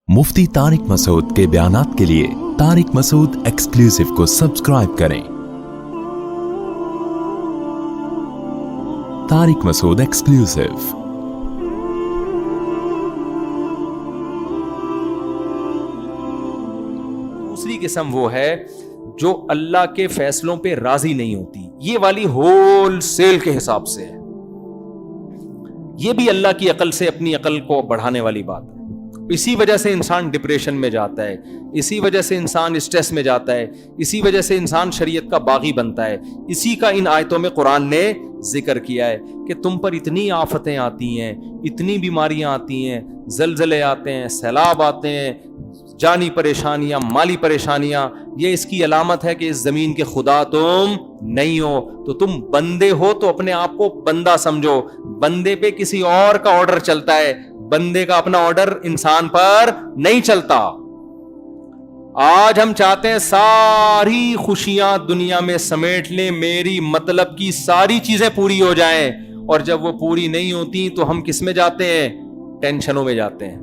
मुफ्ती तारिक मसूद के बयानात के लिए तारिक मसूद एक्सक्लूसिव को सब्सक्राइब करें। तारिक मसूद एक्सक्लूसिव। दूसरी किस्म वो है जो अल्लाह के फैसलों पे राजी नहीं होती। ये वाली होल सेल के हिसाब से है। ये भी अल्लाह की अकल से अपनी अकल को बढ़ाने वाली बात है। इसी वजह से इंसान डिप्रेशन में जाता है, इसी वजह से इंसान स्ट्रेस में जाता है, इसी वजह से इंसान शरीयत का बागी बनता है। इसी का इन आयतों में कुरान ने जिक्र किया है कि तुम पर इतनी आफतें आती हैं, इतनी बीमारियां आती हैं, जलजले आते हैं, सैलाब आते हैं, जानी परेशानियां, माली परेशानियां। ये इसकी अलामत है कि इस जमीन के खुदा तुम नहीं हो। तो तुम बंदे हो तो अपने आप को बंदा समझो। बंदे पे किसी और का ऑर्डर चलता है, बंदे का अपना ऑर्डर इंसान पर नहीं चलता। आज हम चाहते हैं सारी खुशियां दुनिया में समेट लें, मेरी मतलब की सारी चीजें पूरी हो जाएं, और जब वो पूरी नहीं होती तो हम किस में जाते हैं? टेंशनों में जाते हैं।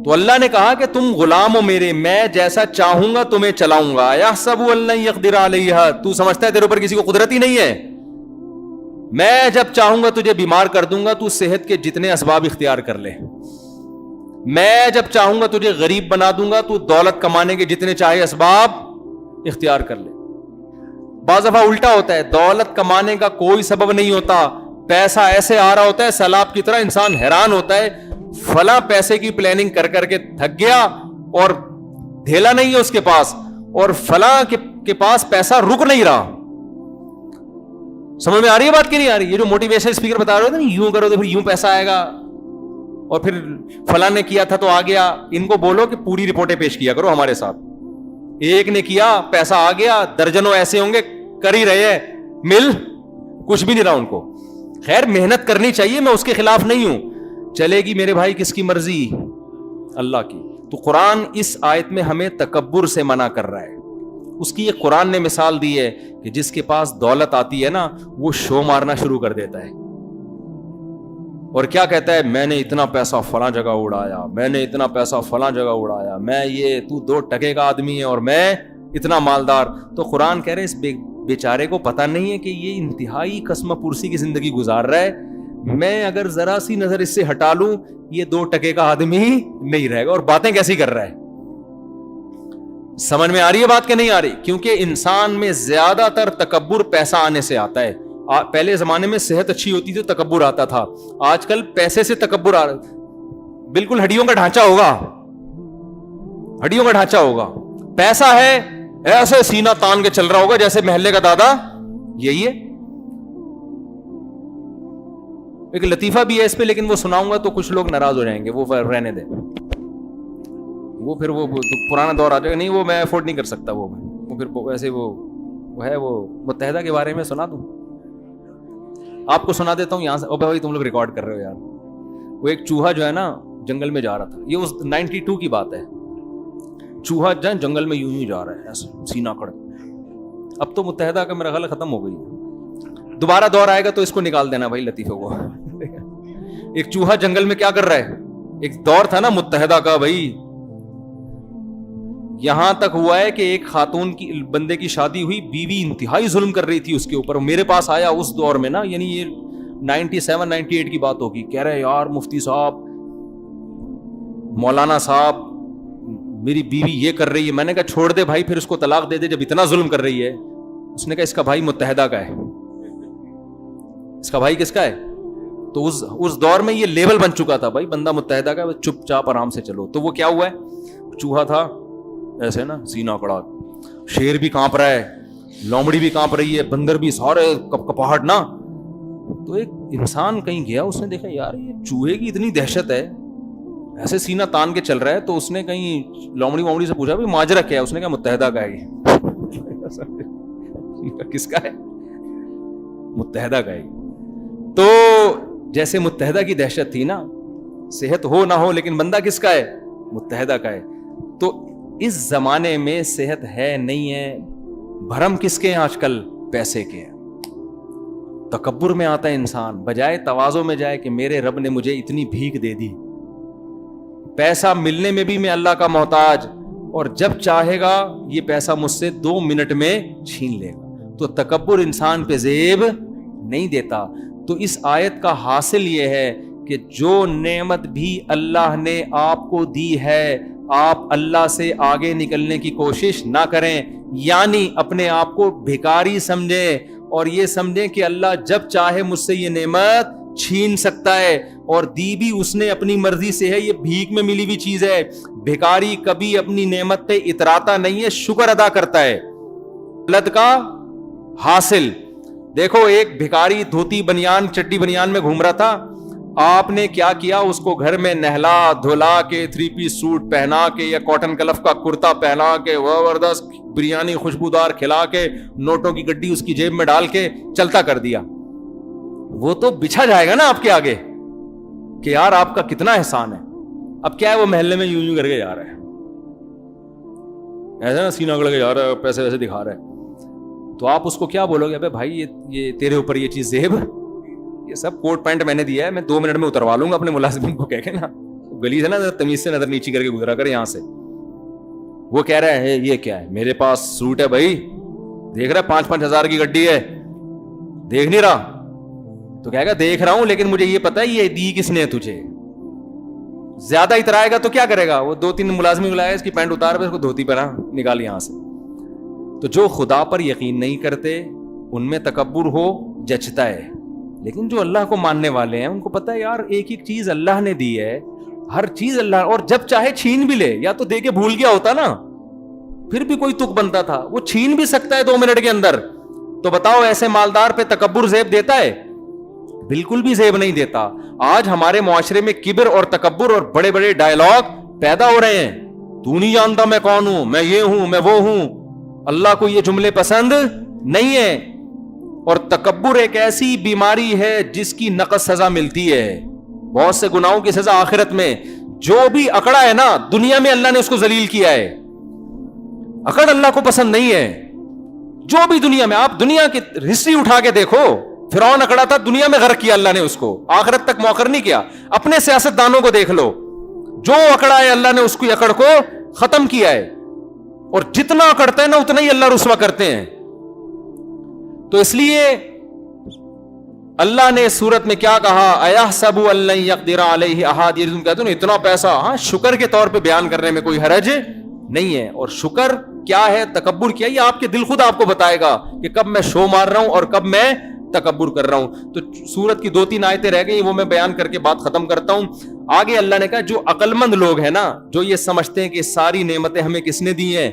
तो अल्लाह ने कहा कि तुम गुलाम हो मेरे, मैं जैसा चाहूंगा तुम्हें चलाऊंगा। यहसबु अल्ला यक़दिर अलैहा, तू समझता है तेरे ऊपर किसी को कुदरत ही नहीं है। मैं जब चाहूंगा तुझे बीमार कर दूंगा, तू सेहत के जितने असबाब इख्तियार कर ले। मैं जब चाहूंगा तुझे गरीब बना दूंगा, तू दौलत कमाने के जितने चाहे असबाब इख्तियार कर ले। बाज़ दफा उल्टा होता है, दौलत कमाने का कोई सबब नहीं होता, पैसा ऐसे आ रहा होता है सैलाब की तरह, इंसान हैरान होता है। फला पैसे की प्लानिंग कर करके थक गया और ढेला नहीं है उसके पास, और फला के पास पैसा रुक नहीं रहा। समझ में आ रही है बात कि नहीं आ रही? ये जो मोटिवेशन स्पीकर बता रहे थे ना, यूं करो तो फिर यूं पैसा आएगा, और फिर फला ने किया था तो आ गया। इनको बोलो कि पूरी रिपोर्टें पेश किया करो हमारे साथ। एक ने किया, पैसा आ गया, दर्जनों ऐसे होंगे कर ही रहे हैं, मिल कुछ भी नहीं रहा उनको। खैर मेहनत करनी चाहिए, मैं उसके खिलाफ नहीं हूं, चलेगी मेरे भाई किसकी मर्जी? अल्लाह की। तो कुरान इस आयत में हमें तकब्बुर से मना कर रहा है। उसकी एक कुरान ने मिसाल दी है कि जिसके पास दौलत आती है ना, वो शो मारना शुरू कर देता है और क्या कहता है, मैंने इतना पैसा फला जगह उड़ाया, मैंने इतना पैसा फला जगह उड़ाया, मैं ये, तू 2 टके का आदमी है और मैं इतना मालदार। तो कुरान कह रहे हैं इस बेचारे को पता नहीं है कि ये इंतहाई कसम पुरसी की जिंदगी गुजार रहा है। मैं अगर जरा सी नजर इससे हटा लूं, ये 2 टके का आदमी नहीं रहेगा। और बातें कैसी कर रहा है? समझ में आ रही है बात कि नहीं आ रही? क्योंकि इंसान में ज्यादातर तकब्बुर पैसा आने से आता है। पहले जमाने में सेहत अच्छी होती थी, तकब्बुर आता था। आजकल पैसे से तकब्बुर आ रहा। बिल्कुल हड्डियों का ढांचा होगा, हड्डियों का ढांचा होगा, पैसा है, ऐसे सीना तान के चल रहा होगा जैसे महल्ले का दादा। यही है। एक लतीफा भी है इस पे, लेकिन वो सुनाऊंगा तो कुछ लोग नाराज हो जाएंगे, वो रहने दे। वो फिर वो पुराना दौर आ जाएगा। नहीं, वो मैं अफोर्ड नहीं कर सकता। वो फिर वैसे वो है, वो मुत्तहिदा के बारे में सुना दूं? आपको सुना देता हूँ यहां से। भाई तुम लोग रिकॉर्ड कर रहे हो यार। वो एक चूहा जो है ना, जंगल में जा रहा था। ये उस 92 की बात है। चूहा जंगल में यूं ही जा रहा है, ऐसे सीना कड़। अब तो मुत्तहिदा का मेरा ख्याल खत्म हो गई। दोबारा दौर आएगा तो इसको निकाल देना भाई, लतीफे को। एक चूहा जंगल में क्या कर रहा है? एक दौर था ना मुत्तहिदा का भाई। यहां तक हुआ है कि एक खातून की बंदे की शादी हुई, बीवी इंतहाई जुल्म कर रही थी उसके ऊपर। मेरे पास आया उस दौर में ना, यानी ये 97-98 की बात होगी। कह रहे यार मुफ्ती साहब, मौलाना साहब, मेरी बीवी ये कर रही है। मैंने कहा छोड़ दे भाई, फिर उसको तलाक दे दे जब इतना जुल्म कर रही है। उसने कहा इसका भाई मुत्तहिदा का है। इसका भाई किसका है? तो उस दौर में ये लेवल बन चुका था भाई, बंदा मुत्तहिदा का, चुपचाप आराम से चलो। तो वो क्या हुआ है, चूहा था ऐसे ना, सीना कड़ा, शेर भी कांप रहा है, लोमड़ी भी कांप रही है, बंदर भी, सारे कपकपाहट ना। तो एक इंसान कहीं गया, उसने देखा यार ये चूहे की इतनी दहशत है, ऐसे सीना तान के चल रहा है। तो उसने कहीं लोमड़ी वोमड़ी से पूछा भाई माजरा क्या है? उसने कहा मुत्तहिदा का है। किसका है? मुत्तहिदा का है। तो जैसे मुत्तहिदा की दहशत थी ना, सेहत हो ना हो लेकिन बंदा किसका है? मुत्तहिदा का है। तो इस जमाने में सेहत है नहीं है, भरम किसके हैं आजकल? पैसे के हैं। तकब्बुर में आता है इंसान, बजाय तवाज़ो में जाए कि मेरे रब ने मुझे इतनी भीख दे दी, پیسہ ملنے میں بھی میں اللہ کا محتاج, اور جب چاہے گا یہ پیسہ مجھ سے 2 منٹ میں چھین لے گا. تو تکبر انسان پہ زیب نہیں دیتا. تو اس آیت کا حاصل یہ ہے کہ جو نعمت بھی اللہ نے آپ کو دی ہے, آپ اللہ سے آگے نکلنے کی کوشش نہ کریں, یعنی اپنے آپ کو بھکاری سمجھیں اور یہ سمجھیں کہ اللہ جب چاہے مجھ سے یہ نعمت چھین سکتا ہے, اور دی بھی اس نے اپنی مرضی سے ہے, یہ بھیک میں ملی ہوئی چیز ہے. بھکاری کبھی اپنی نعمت پہ اتراتا نہیں ہے, شکر ادا کرتا ہے. غلط کا حاصل دیکھو, ایک بھکاری دھوتی بنیان چڈی بنیان میں گھوم رہا تھا, آپ نے کیا کیا, اس کو گھر میں نہلا دھلا کے 3 پیس سوٹ پہنا کے یا کاٹن کلف کا کرتا پہنا کے زبردست بریانی خوشبودار کھلا کے نوٹوں کی گڈی اس کی جیب میں ڈال کے چلتا کر دیا. وہ تو بچھا جائے گا نا آپ کے آگے کہ یار آپ کا کتنا احسان ہے. اب کیا ہے, وہ محلے میں یوں کر کے جا رہا ہے, ایسا نا سینہ اگڑ کے جا رہا ہے, پیسے ویسے دکھا رہا ہے. تو آپ اس کو کیا بولو گے, ابے بھائی یہ تیرے اوپر یہ چیز زیب, یہ سب کوٹ پینٹ میں نے دیا ہے, میں 2 منٹ میں اتروا لوں گا اپنے ملازمین کو کہہ کے نا, گلی سے نا تمیز سے نظر نیچی کر کے گزرا کر یہاں سے. وہ کہہ رہا ہے یہ کیا ہے, میرے پاس سوٹ ہے بھائی, دیکھ رہا ہے 5-5 ہزار کی گڈی ہے, دیکھ نہیں رہا. تو کہے گا دیکھ رہا ہوں, لیکن مجھے یہ پتا ہے یہ دی کس نے تجھے. زیادہ اترائے گا تو کیا کرے گا, وہ 2-3 ملازمین بلائے, اس کی پینٹ اتار پہ اس کو دھوتی پہنا نکال یہاں سے. تو جو خدا پر یقین نہیں کرتے ان میں تکبر ہو جچتا ہے, لیکن جو اللہ کو ماننے والے ہیں ان کو پتا ہے یار ایک ایک چیز اللہ نے دی ہے, ہر چیز اللہ, اور جب چاہے چھین بھی لے, یا تو دے کے بھول گیا ہوتا نا پھر بھی کوئی تک بنتا تھا, وہ چھین بھی سکتا ہے 2 منٹ کے اندر. تو بتاؤ ایسے مالدار پہ تکبر زیب دیتا ہے؟ بالکل بھی زیب نہیں دیتا. آج ہمارے معاشرے میں کبر اور تکبر اور بڑے بڑے ڈائلاگ پیدا ہو رہے ہیں, تو نہیں جانتا میں کون ہوں, میں یہ ہوں, میں وہ ہوں. اللہ کو یہ جملے پسند نہیں ہے. اور تکبر ایک ایسی بیماری ہے جس کی نقص سزا ملتی ہے, بہت سے گناہوں کی سزا آخرت میں. جو بھی اکڑا ہے نا دنیا میں اللہ نے اس کو ذلیل کیا ہے. اکڑ اللہ کو پسند نہیں ہے. جو بھی دنیا میں, آپ دنیا کی ہسٹری اٹھا کے دیکھو, فرعون اکڑا تھا, دنیا میں غرق کیا اللہ نے اس کو, آخرت تک موخر نہیں کیا. اپنے سیاست دانوں کو دیکھ لو, جو اکڑا ہے اللہ نے اس کی اکڑ کو ختم کیا ہے, اور جتنا اکڑتا ہے نا اتنا ہی اللہ رسوا کرتے ہیں. تو اس لیے اللہ نے سورت میں کیا کہا, ایحسب ان لن یقدر علیہ احد, یہ تم کہتے ہو نا اتنا پیسہ, ہاں شکر کے طور پہ بیان کرنے میں کوئی حرج نہیں ہے. اور شکر کیا ہے, تکبر کیا ہے, یہ آپ کے دل خود آپ کو بتائے گا کہ کب میں شو مار رہا ہوں اور کب میں تکبر کر رہا ہوں. تو سورت کی 2-3 آیتیں رہ گئی, وہ میں بیان کر کے بات ختم کرتا ہوں. آگے اللہ نے کہا جو عقل مند لوگ ہیں نا, جو یہ سمجھتے ہیں کہ ساری نعمتیں ہمیں کس نے دی ہیں,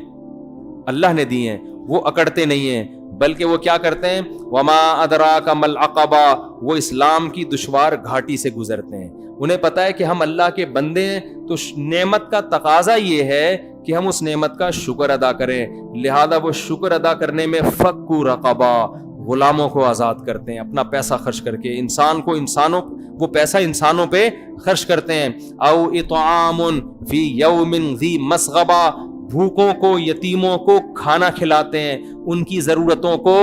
اللہ نے دی ہیں, وہ اکڑتے نہیں ہیں, بلکہ وہ کیا کرتے ہیں, وما ادراک مل عقبہ, وہ اسلام کی دشوار گھاٹی سے گزرتے ہیں. انہیں پتا ہے کہ ہم اللہ کے بندے ہیں, تو نعمت کا تقاضا یہ ہے کہ ہم اس نعمت کا شکر ادا کریں. لہذا وہ شکر ادا کرنے میں فکو رقبہ, غلاموں کو آزاد کرتے ہیں اپنا پیسہ خرچ کر کے. انسان کو انسانوں, وہ پیسہ انسانوں پہ خرچ کرتے ہیں. او اطعام فی یوم ذی مسغبہ, بھوکوں کو, یتیموں کو کھانا کھلاتے ہیں, ان کی ضرورتوں کو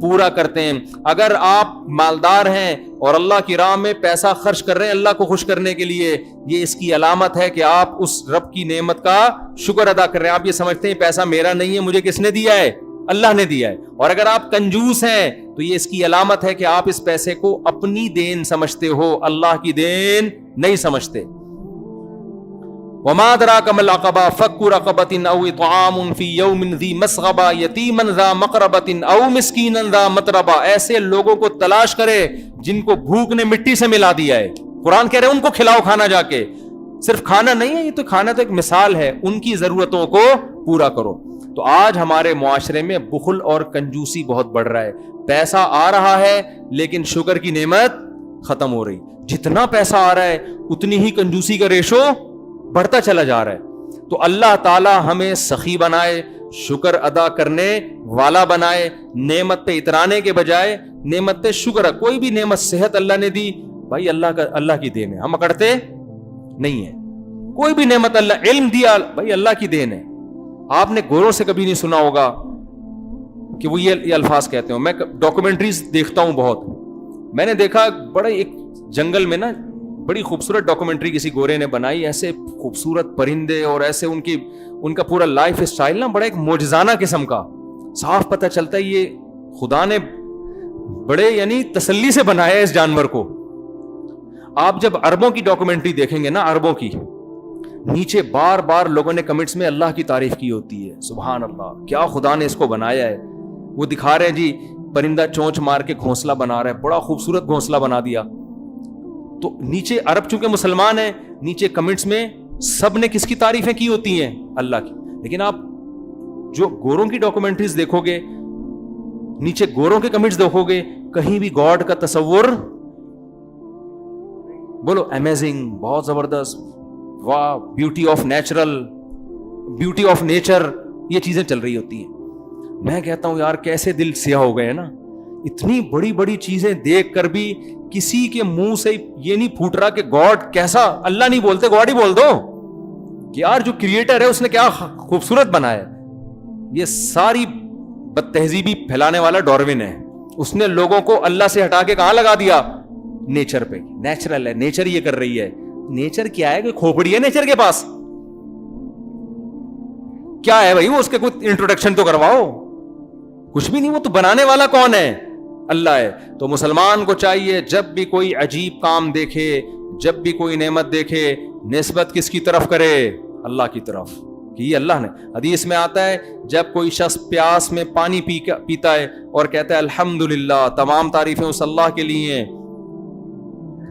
پورا کرتے ہیں. اگر آپ مالدار ہیں اور اللہ کی راہ میں پیسہ خرچ کر رہے ہیں اللہ کو خوش کرنے کے لیے, یہ اس کی علامت ہے کہ آپ اس رب کی نعمت کا شکر ادا کر رہے ہیں. آپ یہ سمجھتے ہیں پیسہ میرا نہیں ہے, مجھے کس نے دیا ہے, اللہ نے دیا ہے. اور اگر آپ کنجوس ہیں تو یہ اس کی علامت ہے کہ آپ اس پیسے کو اپنی دین سمجھتے ہو, اللہ کی دین نہیں سمجھتے. وما ادراک ما العقبہ فک رقبۃ او اطعام فی یوم ذی مسغبہ یتیما ذا مقربۃ او مسکینا ذا متربہ. ایسے لوگوں کو تلاش کرے جن کو بھوک نے مٹی سے ملا دیا ہے. قرآن کہہ رہے ہیں ان کو کھلاؤ کھانا جا کے. صرف کھانا نہیں ہے, یہ تو کھانا تو ایک مثال ہے, ان کی ضرورتوں کو پورا کرو. تو آج ہمارے معاشرے میں بخل اور کنجوسی بہت بڑھ رہا ہے. پیسہ آ رہا ہے لیکن شکر کی نعمت ختم ہو رہی. جتنا پیسہ آ رہا ہے اتنی ہی کنجوسی کا ریشو بڑھتا چلا جا رہا ہے. تو اللہ تعالی ہمیں سخی بنائے, شکر ادا کرنے والا بنائے, نعمت پہ اترانے کے بجائے نعمت پہ شکر. کوئی بھی نعمت, صحت اللہ نے دی بھائی, اللہ کی دین ہے, ہم اکڑتے نہیں ہیں. کوئی بھی نعمت اللہ, علم دیا بھائی اللہ کی دین ہے. آپ نے گوروں سے کبھی نہیں سنا ہوگا کہ وہ یہ الفاظ کہتے ہوں. میں ڈاکومنٹریز دیکھتا ہوں بہت, میں نے دیکھا بڑے ایک جنگل میں نا बड़ी खूबसूरत डॉक्यूमेंट्री किसी गोरे ने बनाई, ऐसे खूबसूरत परिंदे और ऐसे उनका पूरा लाइफ स्टाइल ना बड़ा एक मोजजाना किस्म का, साफ पता चलता है ये खुदा ने बड़े यानी तसल्ली से बनाया इस जानवर को। आप जब अरबों की डॉक्यूमेंट्री देखेंगे ना, अरबों की, नीचे बार बार लोगों ने कमेंट्स में अल्लाह की तारीफ की होती है, सुभान अल्लाह, क्या खुदा ने इसको बनाया है। वो दिखा रहे हैं जी परिंदा चोंच मार के घोंसला बना रहा है, बड़ा खूबसूरत घोंसला बना दिया। तो नीचे अरब चूंकि मुसलमान है, नीचे कमेंट्स में सब ने किसकी तारीफें की होती हैं, अल्लाह की। लेकिन आप जो गोरों की डॉक्यूमेंट्रीज देखोगे, नीचे गोरों के कमेंट्स देखोगे, कहीं भी गॉड का तस्वुर, बोलो अमेजिंग, बहुत जबरदस्त, वाह, ब्यूटी ऑफ नेचर, ये चीजें चल रही होती हैं। मैं कहता हूं यार कैसे दिल सिया हो गए ना, इतनी बड़ी बड़ी चीजें देख कर भी किसी के मुंह से ये नहीं फूट रहा कि गॉड कैसा, अल्लाह नहीं बोलते, गॉड ही बोल दो कि यार जो क्रिएटर है उसने क्या खूबसूरत बनाया। ये सारी बदतहजीबी फैलाने वाला डार्विन है, उसने लोगों को अल्लाह से हटा के कहां लगा दिया, नेचर पे। नेचुरल है, नेचर ये कर रही है। नेचर क्या है, कोई खोपड़ी है नेचर के पास? क्या है भाई वो, उसके कोई इंट्रोडक्शन तो करवाओ। कुछ भी नहीं, वो तो बनाने वाला कौन है, अल्लाह है। तो मुसलमान को चाहिए जब भी कोई अजीब काम देखे, जब भी कोई नेमत देखे, निस्बत किसकी तरफ करे, अल्लाह की तरफ, कि ये अल्लाह ने। हदीस में आता है जब कोई शख्स प्यास में पानी पीता है और कहता है अल्हम्दुलिल्लाह, तमाम तारीफें उस अल्लाह के लिए हैं।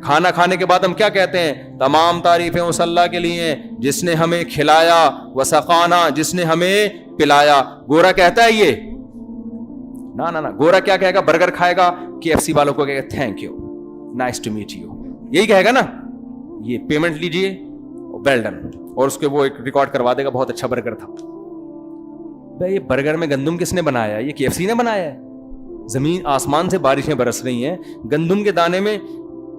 खाना खाने के बाद हम क्या कहते हैं, तमाम तारीफें उस अल्लाह के लिए हैं जिसने हमें खिलाया, वसकाना, जिसने हमें पिलाया। गोरा कहता है ये ना ना ना, गोरा क्या कहेगा, बर्गर खाएगा, KFC वालों को कहेगा thank you, nice to meet you, यही कहेगा ना, ये पेमेंट लीजिए, वेल डन, और उसके वो एक रिकॉर्ड करवा देगा, बहुत अच्छा बर्गर था। भाई ये बर्गर में गंदुम किसने बनाया, ये KFC ने बनाया है। जमीन आसमान से बारिशें बरस रही हैं, गंदुम के दाने में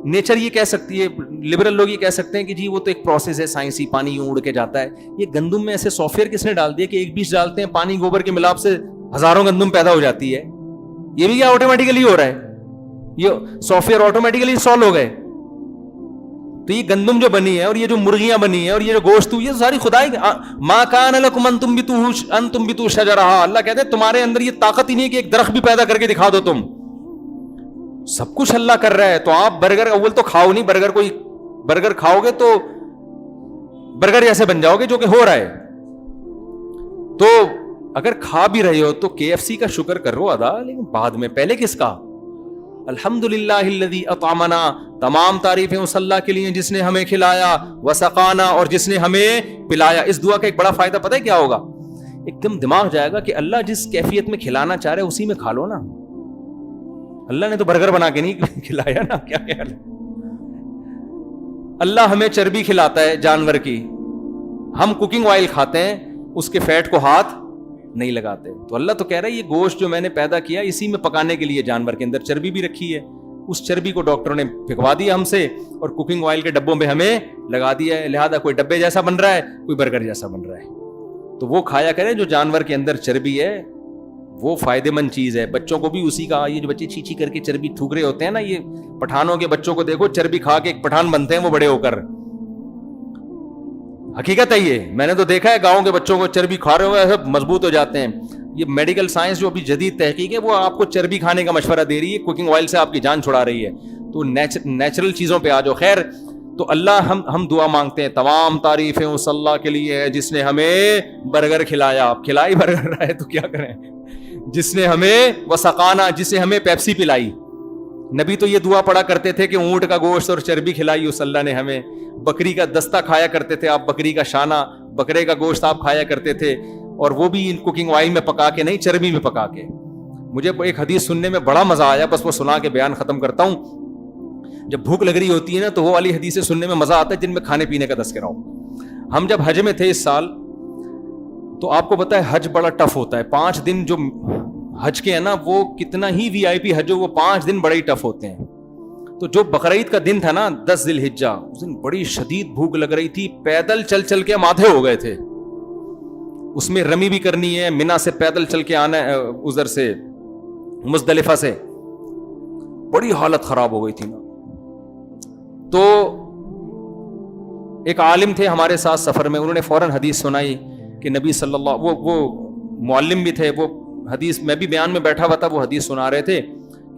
नेचर ये कह सकती है, लिबरल लोग ये कह सकते हैं कि जी वो तो एक प्रोसेस है, साइंसी, पानी यूं उड़ के जाता है। ये गंदुम में ऐसे सॉफ्टवेयर किसने डाल दिया कि एक बीज डालते हैं, पानी गोबर के मिलाप से हजारों गंदुम पैदा हो जाती है। ये भी क्या ऑटोमेटिकली हो रहा है, ये सॉफ्टवेयर ऑटोमेटिकली इंस्टॉल हो गए। तो ये गंदुम जो बनी है और ये जो मुर्गियां बनी है और ये जो गोश्त, ये सारी खुदाई। मा कान लकुम अन तुम्बितू शजरहा, अल्लाह कहते हैं तुम्हारे अंदर ये ताकत ही नहीं कि एक दरख्त भी पैदा करके दिखा दो तुम। सब कुछ अल्लाह कर रहा है, तो आप बर्गर अव्वल तो खाओ नहीं, बर्गर खाओगे तो बर्गर जैसे बन जाओगे, जो कि हो रहा है। तो अगर खा भी रहे हो तो KFC का शुक्र करो अदा, लेकिन बाद में, पहले किसका, अल्हम्दुलिल्लाहिल्लज़ी अतअमना, तमाम तारीफें उस अल्लाह के लिए जिसने हमें खिलाया, वसकाना, और जिसने हमें पिलाया। इस दुआ का एक बड़ा फायदा पता है क्या होगा, एकदम दिमाग जाएगा कि अल्लाह जिस कैफियत में खिलाना चाह रहे उसी में खा लो ना। अल्लाह ने तो बर्गर बना के नहीं खिलाया ना, क्या ख्याल है। अल्लाह हमें चर्बी खिलाता है जानवर की, हम कुकिंग ऑयल खाते हैं, उसके फैट को हाथ नहीं लगाते। तो अल्लाह तो कह रहा है ये गोश्त जो मैंने पैदा किया इसी में पकाने के लिए जानवर के अंदर चर्बी भी रखी है, उस चर्बी को डॉक्टरों ने फेंकवा दिया हमसे और कुकिंग ऑयल के डब्बों में हमें लगा दिया है। लिहाजा कोई डब्बे जैसा बन रहा है, कोई बर्गर जैसा बन रहा है। तो वो खाया करें जो जानवर के अंदर चर्बी है, वो फायदेमंद चीज है। बच्चों को भी उसी का, ये जो बच्चे चीची करके चर्बी थूक रहे होते हैं ना, ये पठानों के बच्चों को देखो, चर्बी खा के एक पठान बनते हैं वो बड़े होकर। हकीकत है ये, मैंने तो देखा है गांव के बच्चों को चर्बी खा रहे हुए सब मजबूत हो जाते हैं। ये मेडिकल साइंस जो अभी जदीद तहकीक है वो आपको चर्बी खाने का मशवरा दे रही है, कुकिंग ऑयल से आपकी जान छुड़ा रही है। तो नेचुरल चीजों पे आ जाओ। खैर, तो अल्लाह हम दुआ मांगते हैं, तमाम तारीफें उस अल्लाह के लिए है जिसने हमें बर्गर खिलाया। आप खिलाई बर्गर रहा है तो क्या करें, जिसने हमें वसकाना, जिसने हमें पेप्सी पिलाई। नबी तो ये दुआ पढ़ा करते थे कि ऊंट का गोश्त और चर्बी खिलाई उस अल्लाह ने हमें। बकरी का दस्ता खाया करते थे आप, बकरी का शाना, बकरे का गोश्त आप खाया करते थे, और वो भी इन कुकिंग ऑयल में पका के नहीं, चर्बी में पका के। मुझे एक हदीस सुनने में बड़ा मजा आया, बस वो सुना के बयान खत्म करता हूं। जब भूख लग रही होती है ना, तो वो वाली हदीसें सुनने में मजा आता है जिनमें खाने पीने का तज़किरा हो। हम जब हज में थे इस साल, तो आपको पता है हज बड़ा टफ होता है। 5 दिन जो हज के है ना, वो कितना ही VIP हज हो, वो 5 दिन बड़े ही टफ होते हैं। तो जो बकरीद का दिन था ना, 10 ज़िलहिज्जा, उस दिन बड़ी शदीद भूख लग रही थी, पैदल चल चल के माथे हो गए थे। उसमें रमी भी करनी है, मिना से पैदल चल के आना है, उधर से मुज़दलिफा से, बड़ी हालत खराब हो गई थी ना। तो ایک عالم تھے ہمارے ساتھ سفر میں, انہوں نے فوراً حدیث سنائی کہ نبی صلی اللہ, وہ معلم بھی تھے, وہ حدیث, میں بھی بیان میں بیٹھا ہوا تھا, وہ حدیث سنا رہے تھے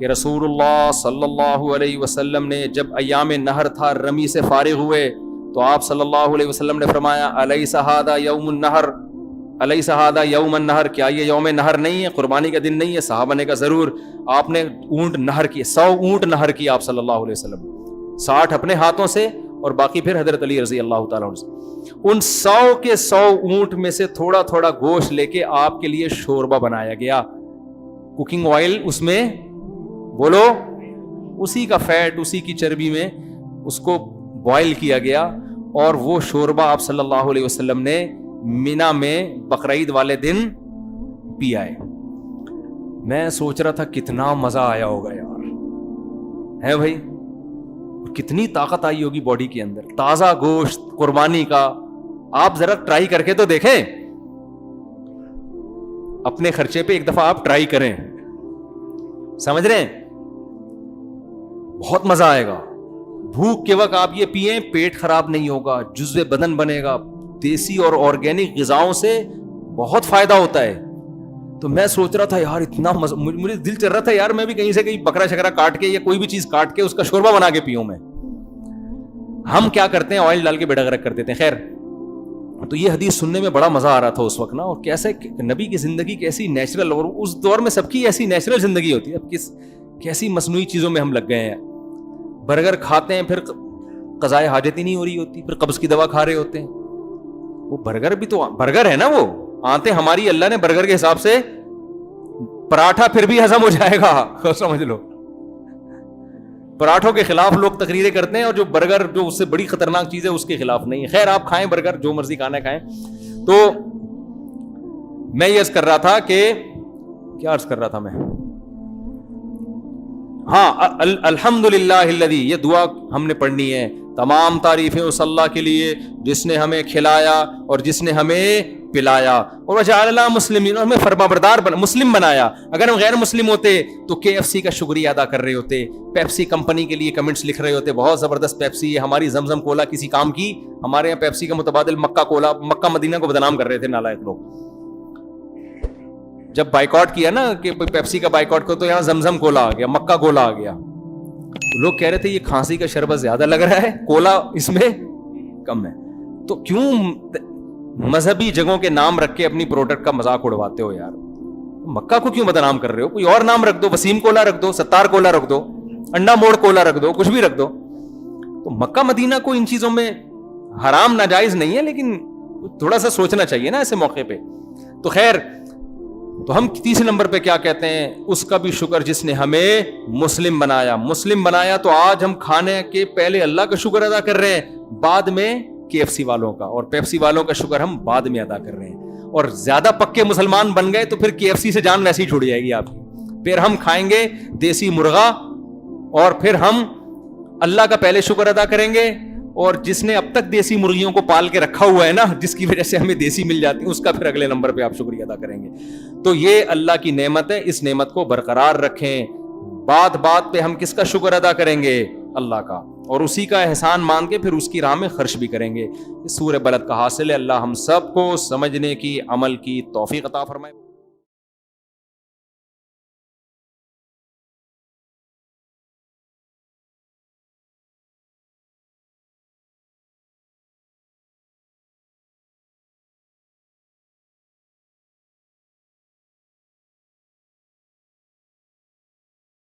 کہ رسول اللہ صلی اللہ علیہ وسلم نے جب ایام نہر تھا, رمی سے فارغ ہوئے, تو آپ صلی اللہ علیہ وسلم نے فرمایا الیس ھذا یوم النہر, الیس ھذا یوم النہر, کیا یہ یوم نہر نہیں ہے, قربانی کا دن نہیں ہے؟ صحابہ نے کہا ضرور. آپ نے اونٹ نہر کی, 100 اونٹ نہر کی آپ صلی اللہ علیہ وسلم, 60 اپنے ہاتھوں سے اور باقی پھر حضرت علی رضی اللہ تعالیٰ عنہ سے. ان 100 کے 100 اونٹ میں سے تھوڑا تھوڑا گوشت لے کے آپ کے لیے شوربہ بنایا گیا. کوکنگ آئل اس میں, بولو, اسی کا فیٹ, اسی کی چربی میں اس کو بوائل کیا گیا, اور وہ شوربہ آپ صلی اللہ علیہ وسلم نے مینا میں بقرعید والے دن پیا ہے. میں سوچ رہا تھا کتنا مزہ آیا ہوگا یار, ہے بھائی, کتنی طاقت آئی ہوگی باڈی کے اندر, تازہ گوشت قربانی کا. آپ ذرا ٹرائی کر کے تو دیکھیں, اپنے خرچے پہ ایک دفعہ آپ ٹرائی کریں, سمجھ رہے ہیں, بہت مزہ آئے گا. بھوک کے وقت آپ یہ پیئیں, پیٹ خراب نہیں ہوگا, جزو بدن بنے گا. دیسی اور آرگینک غذاؤں سے بہت فائدہ ہوتا ہے. تو میں سوچ رہا تھا یار اتنا مزہ, مجھے دل چل رہا تھا یار میں بھی کہیں سے کہیں بکرا شکرا کاٹ کے یا کوئی بھی چیز کاٹ کے اس کا شوربہ بنا کے پیوں میں. ہم کیا کرتے ہیں, آئل ڈال کے بیڑا غرق کر دیتے ہیں. خیر, تو یہ حدیث سننے میں بڑا مزہ آ رہا تھا اس وقت نا, اور کیسے نبی کی زندگی کیسی نیچرل, اور اس دور میں سب کی ایسی نیچرل زندگی ہوتی ہے. اب کیسی مصنوعی چیزوں میں ہم لگ گئے ہیں. برگر کھاتے ہیں, پھر قضائے حاجت ہی نہیں ہو رہی ہوتی, پھر قبض کی دوا کھا رہے ہوتے ہیں. وہ برگر بھی تو برگر ہے نا, وہ آتے ہماری اللہ نے برگر کے حساب سے, پراٹھا پھر بھی ہضم ہو جائے گا, سمجھ لو. پراٹھوں کے خلاف لوگ تقریریں کرتے ہیں, اور جو برگر جو اس سے بڑی خطرناک چیز ہے اس کے خلاف نہیں. خیر, آپ کھائیں برگر, جو مرضی کھانا کھائیں. تو میں یہ عرض کر رہا تھا کہ, کیا عرض کر رہا تھا میں, ہاں, الحمدللہ الذی, یہ دعا ہم نے پڑھنی ہے. تمام تعریفیں اس اللہ کے لیے جس نے ہمیں کھلایا اور جس نے ہمیں پلایا, اور وجعلنا مسلمین, اور ہمیں فرمانبردار مسلم بنایا. اگر ہم غیر مسلم ہوتے تو KFC کا شکریہ ادا کر رہے ہوتے, پیپسی کمپنی کے لیے کمنٹس لکھ رہے ہوتے, بہت زبردست پیپسی ہے, ہماری زمزم کولا کسی کام کی. ہمارے یہاں پیپسی کا متبادل مکہ کولا, مکہ مدینہ کو بدنام کر رہے تھے نالائق لوگ. جب بائیکاٹ کیا نا کہ پیپسی کا بائیکاٹ کو, تو یہاں زمزم کولا آ گیا, مکہ کولا آ گیا. تو لوگ کہہ رہے تھے یہ کھانسی کا شربت زیادہ لگ رہا ہے, کولا اس میں کم ہے. تو کیوں مذہبی جگہوں کے نام رکھ کے اپنی پروڈکٹ کا مذاق اڑواتے ہو یار؟ مکہ کو کیوں بدنام کر رہے ہو؟ کوئی اور نام رکھ دو, وسیم کولا رکھ دو, ستار کولا رکھ دو, انڈا موڑ کولا رکھ دو, کچھ بھی رکھ دو. تو مکہ مدینہ کو ان چیزوں میں حرام ناجائز نہیں ہے, لیکن تھوڑا سا سوچنا چاہیے نا ایسے موقع پہ. تو خیر, تو ہم تیسرے نمبر پہ کیا کہتے ہیں, اس کا بھی شکر جس نے ہمیں مسلم بنایا. مسلم بنایا تو آج ہم کھانے کے پہلے اللہ کا شکر ادا کر رہے ہیں, بعد میں KFC والوں کا اور پیپسی والوں کا شکر ہم بعد میں ادا کر رہے ہیں. اور زیادہ پکے مسلمان بن گئے تو پھر KFC سے جان ویسے ہی چھوڑ جائے گی آپ کی. پھر ہم کھائیں گے دیسی مرغا, اور پھر ہم اللہ کا پہلے شکر ادا کریں گے, اور جس نے اب تک دیسی مرغیوں کو پال کے رکھا ہوا ہے نا, جس کی وجہ سے ہمیں دیسی مل جاتی ہے, اس کا پھر اگلے نمبر پہ آپ شکریہ ادا کریں گے. تو یہ اللہ کی نعمت ہے, اس نعمت کو برقرار رکھیں. بات بات پہ ہم کس کا شکر ادا کریں گے؟ اللہ کا, اور اسی کا احسان مان کے پھر اس کی راہ میں خرچ بھی کریں گے. اس سورہ بلد کا حاصل ہے. اللہ ہم سب کو سمجھنے کی, عمل کی توفیق عطا فرمائے.